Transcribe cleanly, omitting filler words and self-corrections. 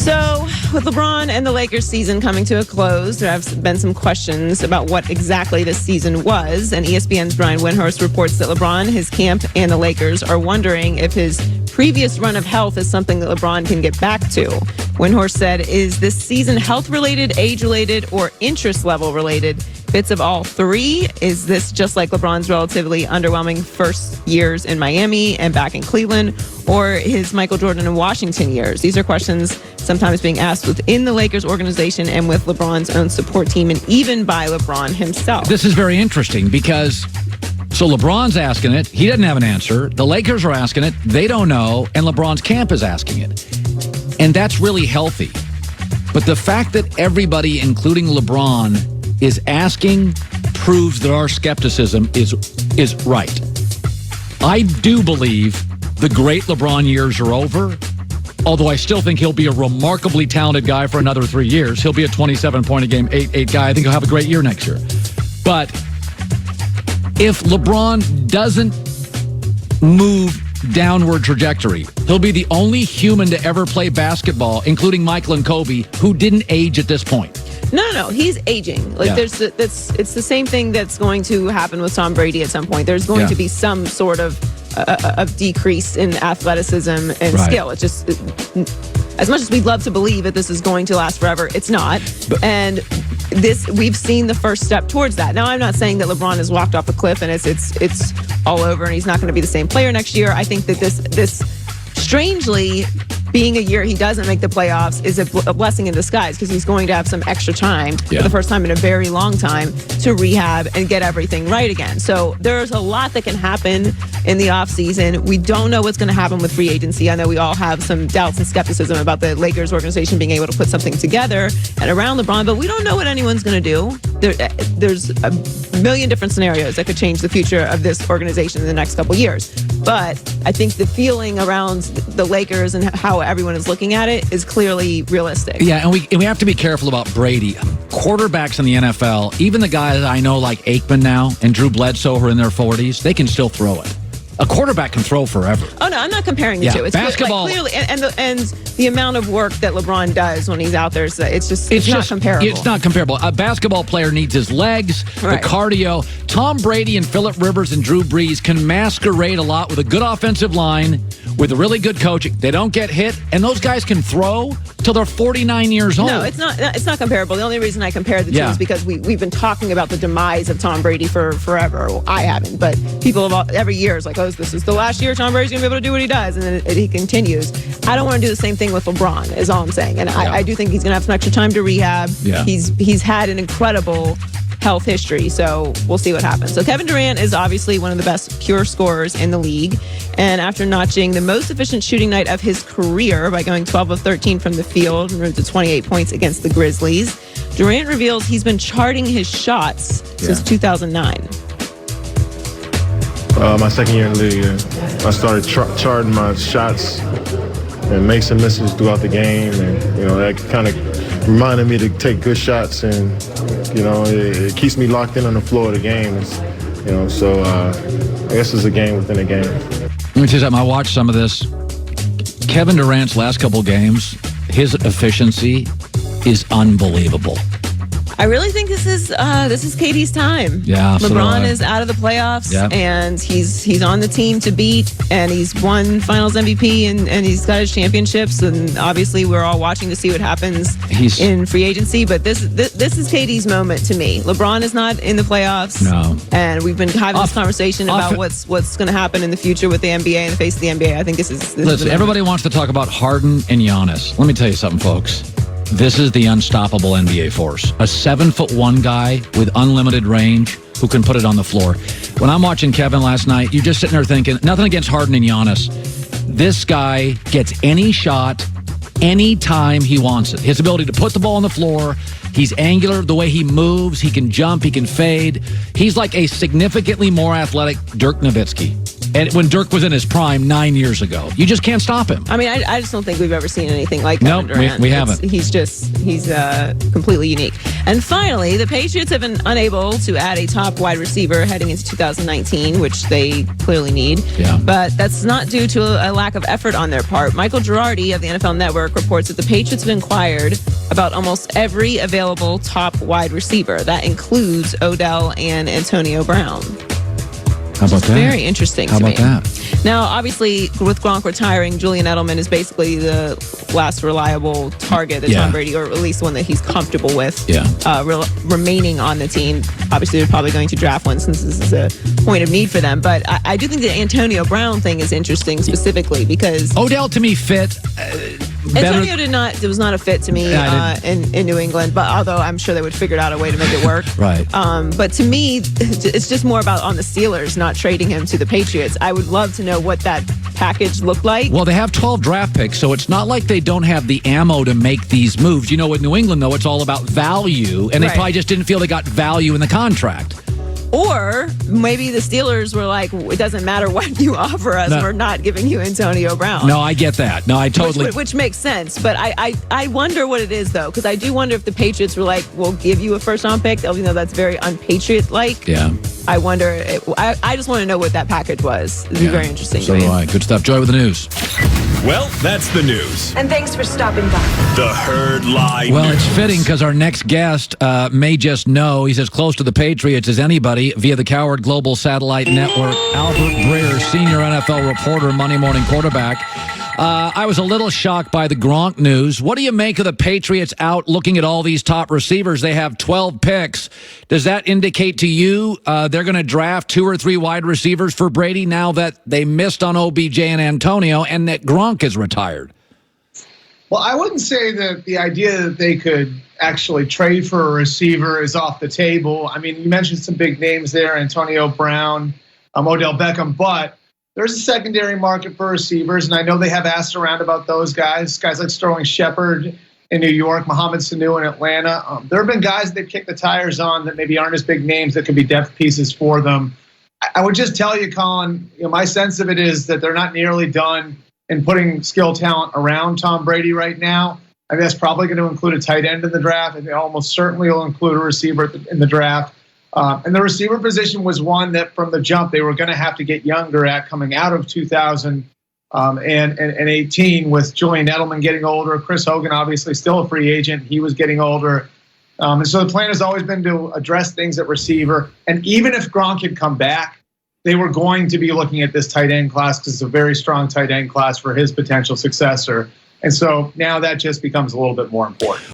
So, with LeBron and the Lakers season coming to a close, there have been some questions about what exactly this season was. And ESPN's Brian Windhorst reports that LeBron, his camp, and the Lakers are wondering if his previous run of health is something that LeBron can get back to. Windhorst said, is this season health-related, age-related, or interest-level related? Bits of all three? Is this just like LeBron's relatively underwhelming first years in Miami and back in Cleveland, or his Michael Jordan and Washington years? These are questions sometimes being asked within the Lakers organization and with LeBron's own support team, and even by LeBron himself. This is very interesting because so LeBron's asking it. He doesn't have an answer. The Lakers are asking it. They don't know. And LeBron's camp is asking it. And that's really healthy. But the fact that everybody, including LeBron, is asking proves that our skepticism is right. I do believe the great LeBron years are over, although I still think he'll be a remarkably talented guy for another 3 years. He'll be a 27-point-a-game, 8 guy. I think he'll have a great year next year. But if LeBron doesn't move downward trajectory, he'll be the only human to ever play basketball, including Michael and Kobe, who didn't age at this point. No, he's aging. It's the same thing that's going to happen with Tom Brady at some point. There's going to be some sort of decrease in athleticism and skill. It's just, as much as we'd love to believe that this is going to last forever, it's not. And we've seen the first step towards that. Now, I'm not saying that LeBron has walked off a cliff and it's all over and he's not going to be the same player next year. I think that this strangely, being a year he doesn't make the playoffs is a blessing in disguise, because he's going to have some extra time for the first time in a very long time to rehab and get everything right again. So there's a lot that can happen in the offseason. We don't know what's going to happen with free agency. I know we all have some doubts and skepticism about the Lakers organization being able to put something together and around LeBron, but we don't know what anyone's going to do. There's a million different scenarios that could change the future of this organization in the next couple years. But I think the feeling around the Lakers and how everyone is looking at it is clearly realistic. Yeah, and we have to be careful about Brady. Quarterbacks in the NFL, even the guys I know like Aikman now and Drew Bledsoe who are in their 40s, they can still throw it. A quarterback can throw forever. Oh, no, I'm not comparing the two. It's basketball. Clearly, and the amount of work that LeBron does when he's out there, it's not comparable. It's not comparable. A basketball player needs his legs, the cardio. Tom Brady and Phillip Rivers and Drew Brees can masquerade a lot with a good offensive line, with a really good coaching. They don't get hit, and those guys can throw till they're 49 years old. No, it's not comparable. The only reason I compare the two is because we've been talking about the demise of Tom Brady for forever. Well, I haven't, but people every year is like, oh, this is the last year Tom Brady's going to be able to do what he does, and then he continues. I don't want to do the same thing with LeBron, is all I'm saying. And I do think he's going to have some extra time to rehab. Yeah. He's had an incredible health history, so we'll see what happens. So Kevin Durant is obviously one of the best pure scorers in the league, and after notching the most efficient shooting night of his career by going 12 of 13 from the field and to 28 points against the Grizzlies, Durant reveals he's been charting his shots since 2009. My second year in the league, I started charting my shots and make some misses throughout the game, and that kind of reminded me to take good shots, and it keeps me locked in on the floor of the game. So I guess it's a game within a game. Let me tell you something. I watched some of this. Kevin Durant's last couple games, his efficiency is unbelievable. I really think this is KD's time. Yeah, LeBron is out of the playoffs, and he's on the team to beat, and he's won Finals MVP, and he's got his championships, and obviously we're all watching to see what happens in free agency. But this is KD's moment to me. LeBron is not in the playoffs, and we've been having this conversation about what's going to happen in the future with the NBA and the face of the NBA. I think this is. Listen, everybody wants to talk about Harden and Giannis. Let me tell you something, folks. This is the unstoppable NBA force. A 7'1" guy with unlimited range who can put it on the floor. When I'm watching Kevin last night, you're just sitting there thinking, nothing against Harden and Giannis. This guy gets any shot, anytime he wants it. His ability to put the ball on the floor, he's angular, the way he moves, he can jump, he can fade. He's like a significantly more athletic Dirk Nowitzki. And when Dirk was in his prime 9 years ago, you just can't stop him. I mean, I just don't think we've ever seen anything like that. No, Durant. we haven't. He's completely unique. And finally, the Patriots have been unable to add a top wide receiver heading into 2019, which they clearly need. Yeah. But that's not due to a lack of effort on their part. Michael Girardi of the NFL Network reports that the Patriots have inquired about almost every available top wide receiver. That includes Odell and Antonio Brown. How about that? Very interesting How to me. about that? Now, obviously, with Gronk retiring, Julian Edelman is basically the last reliable target that Tom Brady, or at least one that he's comfortable with, remaining on the team. Obviously, they're probably going to draft one since this is a point of need for them. But I do think the Antonio Brown thing is interesting specifically because Odell, to me, fit. Antonio it was not a fit to me in New England, but although I'm sure they would figure out a way to make it work. Right. But to me, it's just more about on the Steelers not trading him to the Patriots. I would love to know what that package looked like. Well, they have 12 draft picks, so it's not like they don't have the ammo to make these moves. You know, with New England, though, it's all about value, and they probably just didn't feel they got value in the contract. Or maybe the Steelers were like, it doesn't matter what you offer us, we're not giving you Antonio Brown. No, I get that. No, I totally... Which makes sense. But I wonder what it is, though, because I do wonder if the Patriots were like, we'll give you a first-round pick, even though that's very un-Patriot-like. Yeah. I wonder... I just want to know what that package was. It'd be very interesting to me. So do I. Good stuff. Joy with the news. Well, that's the news. And thanks for stopping by. The Herd Lie Well, News. it's fitting because our next guest may just know he's as close to the Patriots as anybody via the Cowherd Global Satellite Network. Albert Breer, senior NFL reporter, Monday Morning Quarterback. I was a little shocked by the Gronk news. What do you make of the Patriots out looking at all these top receivers? They have 12 picks. Does that indicate to you they're going to draft 2 or 3 wide receivers for Brady now that they missed on OBJ and Antonio and that Gronk is retired? Well, I wouldn't say that the idea that they could actually trade for a receiver is off the table. I mean, you mentioned some big names there, Antonio Brown, Odell Beckham, but there's a secondary market for receivers, and I know they have asked around about those guys like Sterling Shepard in New York, Mohamed Sanu in Atlanta. There have been guys that kick the tires on that maybe aren't as big names that could be depth pieces for them. I would just tell you, Colin, my sense of it is that they're not nearly done in putting skill talent around Tom Brady right now. I mean, that's probably going to include a tight end in the draft, and it almost certainly will include a receiver in the draft. And the receiver position was one that from the jump they were going to have to get younger at coming out of 2018 with Julian Edelman getting older. Chris Hogan, obviously still a free agent. He was getting older. And so the plan has always been to address things at receiver. And even if Gronk had come back, they were going to be looking at this tight end class because it's a very strong tight end class for his potential successor. And so now that just becomes a little bit more important.